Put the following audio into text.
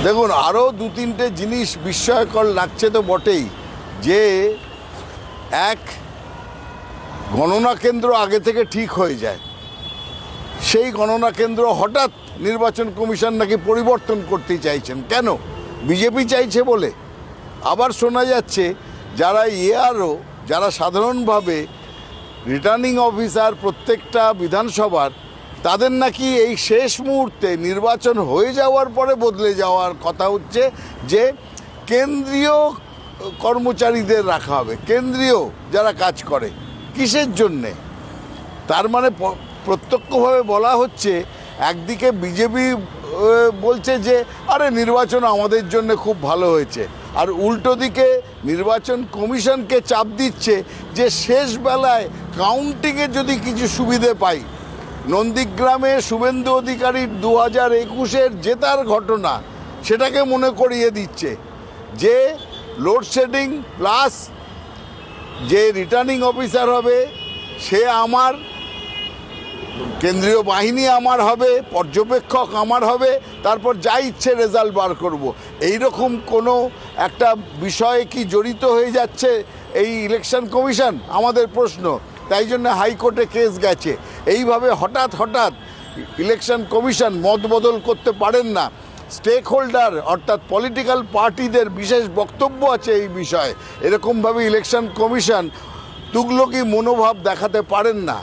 দেখুন, আরও দু তিনটে জিনিস বিস্ময়কর লাগছে তো বটেই, যে এক গণনা কেন্দ্র আগে থেকে ঠিক হয়ে যায়, সেই গণনা কেন্দ্র হঠাৎ নির্বাচন কমিশন নাকি পরিবর্তন করতে চাইছেন। কেন? বিজেপি চাইছে বলে। আবার শোনা যাচ্ছে যারা এআরও, যারা সাধারণভাবে রিটার্নিং অফিসার প্রত্যেকটা বিধানসভার, তাদের নাকি এই শেষ মুহূর্তে নির্বাচন হয়ে যাওয়ার পরে বদলে যাওয়ার কথা হচ্ছে, যে কেন্দ্রীয় কর্মচারীদের রাখা হবে, কেন্দ্রীয় যারা কাজ করে। কিসের জন্যে? তার মানে প্রত্যক্ষভাবে বলা হচ্ছে, একদিকে বিজেপি বলছে যে আরে নির্বাচন আমাদের জন্য খুব ভালো হয়েছে, আর উল্টো দিকে নির্বাচন কমিশনকে চাপ দিচ্ছে যে শেষ বেলায় কাউন্টিংয়ে যদি কিছু সুবিধে পাই। নন্দীগ্রামে শুভেন্দু অধিকারীর 2021-এর জেতার ঘটনা, সেটাকে মনে করিয়ে দিচ্ছে যে লোডশেডিং প্লাস যে রিটার্নিং অফিসার হবে সে আমার, কেন্দ্রীয় বাহিনী আমার হবে, পর্যবেক্ষক আমার হবে, তারপর যা ইচ্ছে রেজাল্ট বার করব। এই রকম কোনো একটা বিষয়ে কি জড়িত হয়ে যাচ্ছে এই ইলেকশন কমিশন? আমাদের প্রশ্ন। তাই জন্য হাইকোর্টে কেস গেছে। এইভাবে হঠাৎ হঠাৎ ইলেকশন কমিশন মত বদল করতে পারেন না। স্টেক হোল্ডার অর্থাৎ পলিটিক্যাল পার্টিদের বিশেষ বক্তব্য আছে এই বিষয়ে। এরকমভাবে ইলেকশন কমিশন তুগলকি মনোভাব দেখাতে পারেন না।